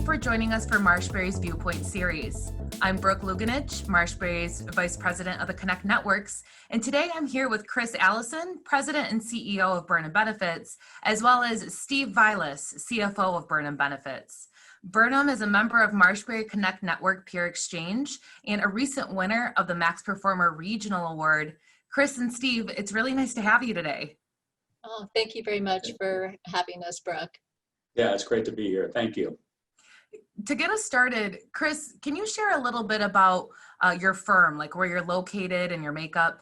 for joining us for MarshBerry's ViewPoint series. I'm Brooke Lugonjic, MarshBerry's Vice President of the Connect Networks, and today I'm here with Kris Allison, President and CEO of Burnham Benefits, as well as Steve Vilas, CFO of Burnham Benefits. Burnham is a member of MarshBerry Connect Network Peer Exchange and a recent winner of the Max Performer Regional Award. Kris and Steve, it's really nice to have you today. Oh, thank you very much for having us, Brooke. Yeah, it's great to be here. Thank you. To get us started, Kris, can you share a little bit about your firm, like where you're located and your makeup?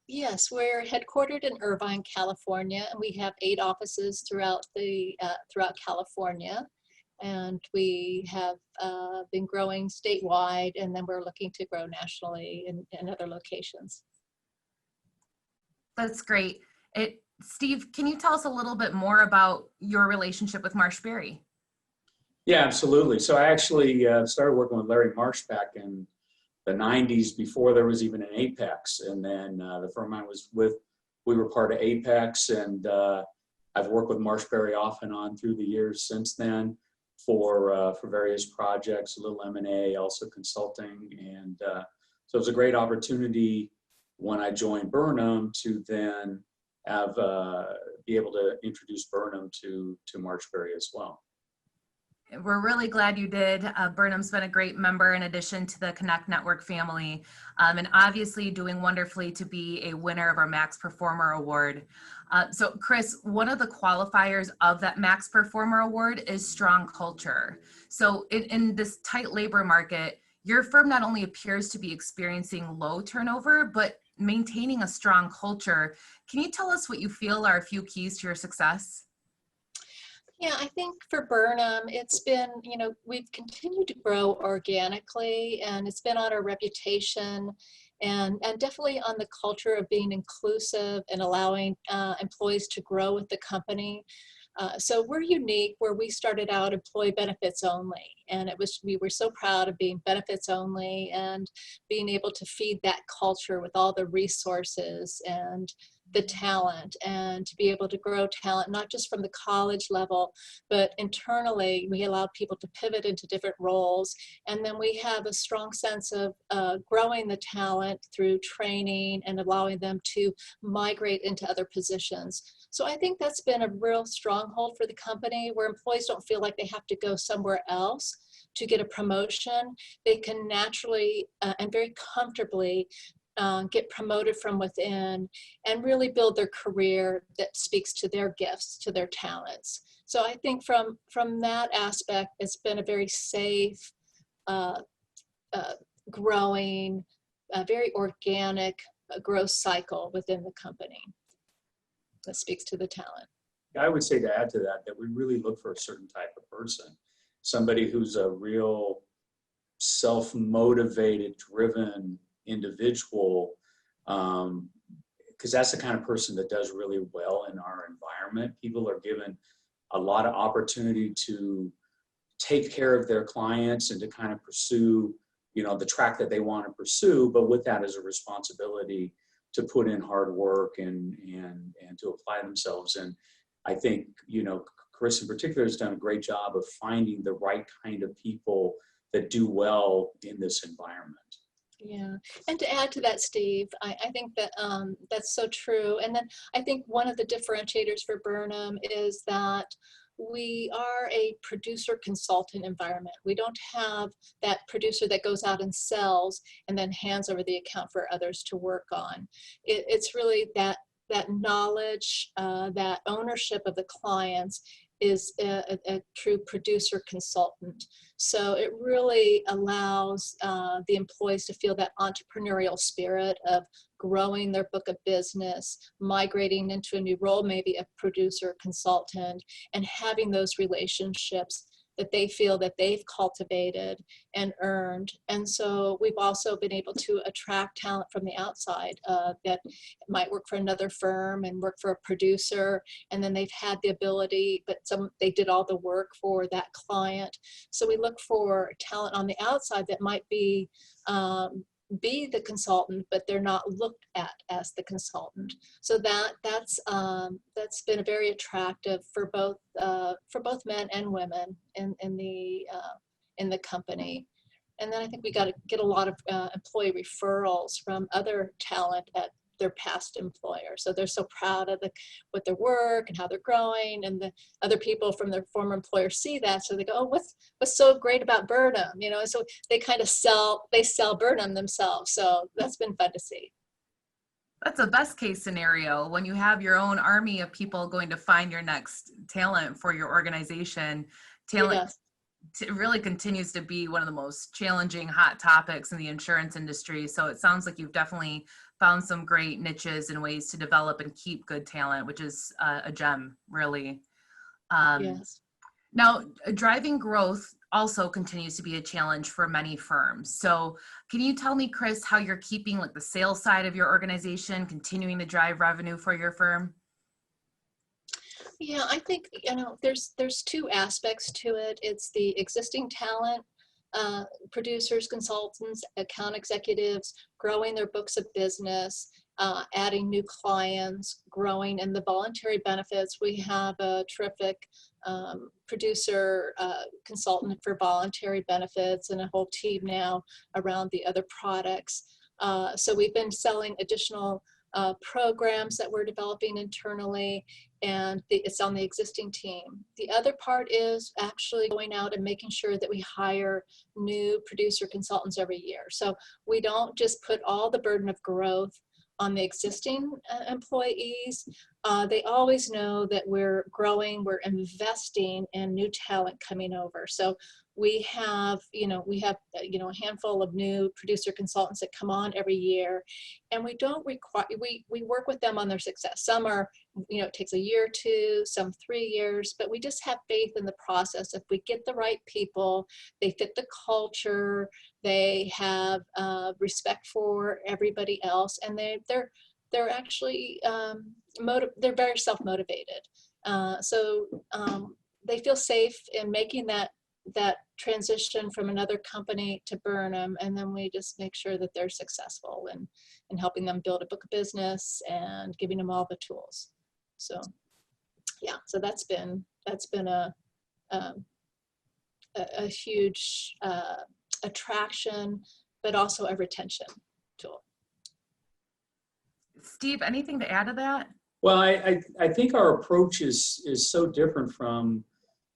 Yes, we're headquartered in Irvine, California, and we have 8 offices throughout California. And we have been growing statewide, and then we're looking to grow nationally in other locations. That's great. Steve, can you tell us a little bit more about your relationship with MarshBerry? Yeah, absolutely. So I actually started working with Larry Marsh back in the 90s before there was even an Apex. And then the firm I was with, we were part of Apex, and I've worked with MarshBerry off and on through the years since then for various projects, a little M&A, also consulting. And so it was a great opportunity when I joined Burnham to then have be able to introduce Burnham to MarshBerry as well. We're really glad you did. Burnham's been a great member in addition to the Connect Network family, and obviously doing wonderfully to be a winner of our Max Performer Award. So Kris, one of the qualifiers of that Max Performer Award is strong culture. So in this tight labor market, your firm not only appears to be experiencing low turnover, but maintaining a strong culture. Can you tell us what you feel are a few keys to your success? Yeah, I think for Burnham, it's been, we've continued to grow organically, and it's been on our reputation and definitely on the culture of being inclusive and allowing employees to grow with the company. So we're unique where we started out employee benefits only, and we were so proud of being benefits only and being able to feed that culture with all the resources and the talent, and to be able to grow talent, not just from the college level, but internally. We allowed people to pivot into different roles. And then we have a strong sense of growing the talent through training and allowing them to migrate into other positions. So I think that's been a real stronghold for the company, where employees don't feel like they have to go somewhere else to get a promotion. They can naturally and very comfortably get promoted from within and really build their career that speaks to their gifts, to their talents. So I think from that aspect, it's been a very safe, growing, very organic growth cycle within the company that speaks to the talent. I would say, to add to that, that we really look for a certain type of person, somebody who's a real self-motivated, driven individual, because that's the kind of person that does really well in our environment. People are given a lot of opportunity to take care of their clients and to kind of pursue, the track that they want to pursue, but with that as a responsibility to put in hard work and to apply themselves. And I think, Kris in particular has done a great job of finding the right kind of people that do well in this environment. Yeah, and to add to that, Steve, I think that that's so true. And then I think one of the differentiators for Burnham is that we are a producer consultant environment. We don't have that producer that goes out and sells and then hands over the account for others to work on. It's really that knowledge, that ownership of the clients is a true producer consultant. So it really allows the employees to feel that entrepreneurial spirit of growing their book of business, migrating into a new role, maybe a producer consultant, and having those relationships that they feel that they've cultivated and earned. And so we've also been able to attract talent from the outside that might work for another firm and work for a producer, and then they've had the ability, but they did all the work for that client. So we look for talent on the outside that might be be the consultant, but they're not looked at as the consultant. So that's been very attractive for both men and women in the company. And then I think we got to get a lot of employee referrals from other talent at their past employer. So they're so proud of what their work and how they're growing, and the other people from their former employer see that. So they go, oh, what's so great about Burnham? You know, and so they kind of sell Burnham themselves. So that's been fun to see. That's a best case scenario when you have your own army of people going to find your next talent for your organization. Talent Yes. It really continues to be one of the most challenging hot topics in the insurance industry. So it sounds like you've definitely found some great niches and ways to develop and keep good talent, which is a gem, really. Yes. Now, driving growth also continues to be a challenge for many firms. So can you tell me, Kris, how you're keeping like the sales side of your organization, continuing to drive revenue for your firm? Yeah, I think, you know, there's two aspects to it. It's the existing talent, producers, consultants, account executives, growing their books of business, adding new clients, growing in the voluntary benefits. We have a terrific producer consultant for voluntary benefits and a whole team now around the other products. So we've been selling additional programs that we're developing internally, and it's on the existing team. The other part is actually going out and making sure that we hire new producer consultants every year. So we don't just put all the burden of growth on the existing employees. They always know that we're growing, we're investing in new talent coming over. So we have a handful of new producer consultants that come on every year, and we don't require, we work with them on their success. Some are, it takes a year or two, some 3 years, but we just have faith in the process. If we get the right people, they fit the culture, they have respect for everybody else, and they're actually they're very self-motivated. So they feel safe in making that transition from another company to Burnham, and then we just make sure that they're successful in helping them build a book of business and giving them all the tools. So yeah, so that's been a huge attraction, but also a retention tool. Steve, anything to add to that? Well, I think our approach is so different from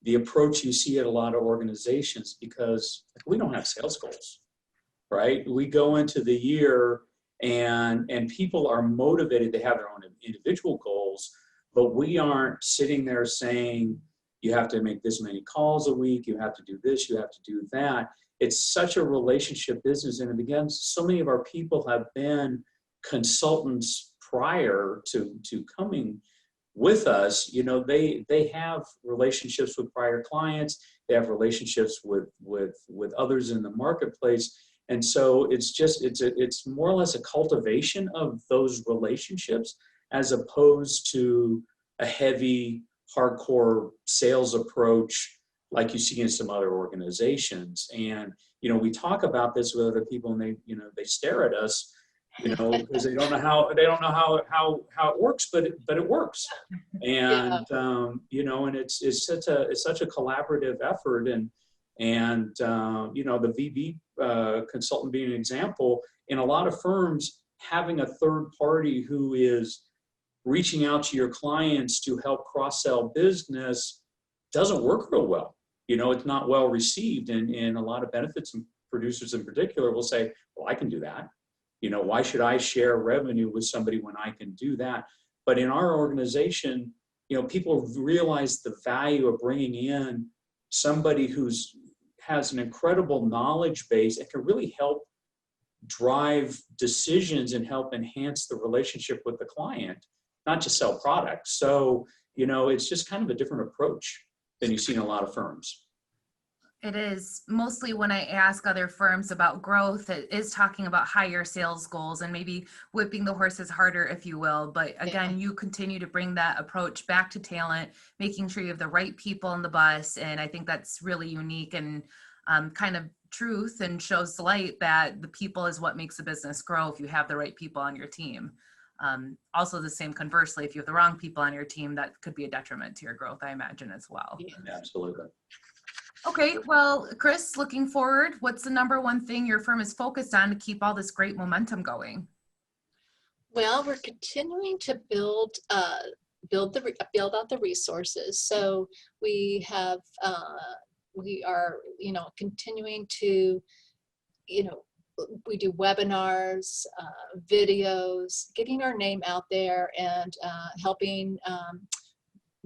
the approach you see at a lot of organizations, because we don't have sales goals, right? We go into the year and people are motivated. They have their own individual goals, but we aren't sitting there saying, you have to make this many calls a week, you have to do this, you have to do that. It's such a relationship business. And again, so many of our people have been consultants prior to coming with us. They have relationships with prior clients, they have relationships with others in the marketplace. And so it's more or less a cultivation of those relationships, as opposed to a heavy, hardcore sales approach like you see in some other organizations. And, we talk about this with other people, and they stare at us, because they don't know how it works, but it works. And, and it's such a collaborative effort. And the VB consultant being an example, in a lot of firms, having a third party who is reaching out to your clients to help cross-sell business doesn't work real well. It's not well received. And a lot of benefits and producers in particular will say, well, I can do that. Why should I share revenue with somebody when I can do that? But in our organization, people realize the value of bringing in somebody has an incredible knowledge base and can really help drive decisions and help enhance the relationship with the client, not just sell products. So, it's just kind of a different approach than you see in a lot of firms. It is. Mostly when I ask other firms about growth, it is talking about higher sales goals and maybe whipping the horses harder, if you will. But again, you continue to bring that approach back to talent, making sure you have the right people on the bus. And I think that's really unique and kind of truth and shows light that the people is what makes a business grow if you have the right people on your team. Also the same conversely, if you have the wrong people on your team, that could be a detriment to your growth, I imagine, as well. Absolutely. Okay, well, Kris, looking forward, what's the number one thing your firm is focused on to keep all this great momentum going? Well, we're continuing to build out the resources. So we have we are continuing to we do webinars, videos, getting our name out there, and helping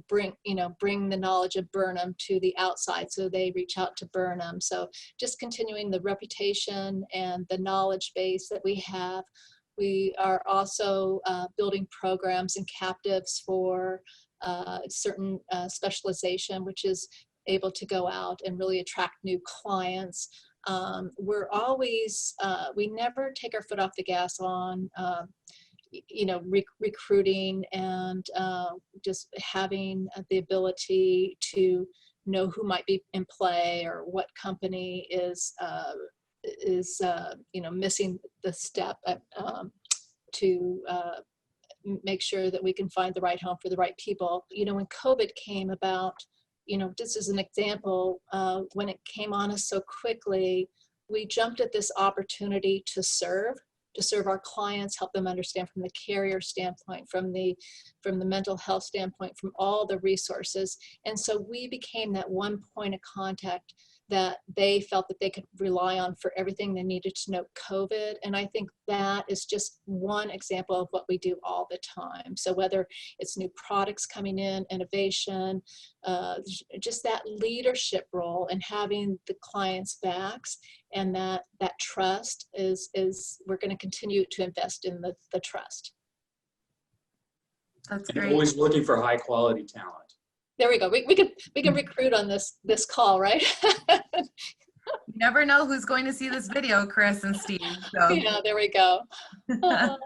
bring the knowledge of Burnham to the outside, so they reach out to Burnham. So just continuing the reputation and the knowledge base that we have. We are also building programs and captives for certain specialization, which is able to go out and really attract new clients. We're always, we never take our foot off the gas on, recruiting and just having the ability to know who might be in play or what company is missing the step to make sure that we can find the right home for the right people. When COVID came about, just as an example, when it came on us so quickly, we jumped at this opportunity to serve our clients, help them understand from the carrier standpoint, from the mental health standpoint, from all the resources. And so we became that one point of contact that they felt that they could rely on for everything they needed to know COVID. And I think that is just one example of what we do all the time. So whether it's new products coming in, innovation, just that leadership role and having the clients' backs, and that trust is we're going to continue to invest in the trust. That's And great. always looking for high quality talent. There we go. We can recruit on this call, right? You never know who's going to see this video, Kris and Steve. So. Yeah, there we go. Well,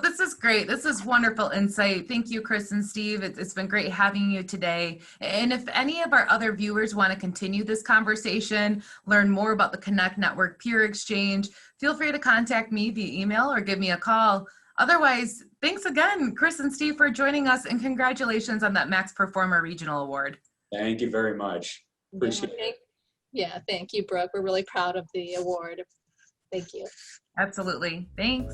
this is great. This is wonderful insight. Thank you, Kris and Steve. It's been great having you today. And if any of our other viewers want to continue this conversation, learn more about the Connect Network Peer Exchange, feel free to contact me via email or give me a call. Otherwise, thanks again, Kris and Steve, for joining us, and congratulations on that Max Performer Regional Award. Thank you very much. Appreciate it. Yeah, thank you, Brooke. We're really proud of the award. Thank you. Absolutely. Thanks.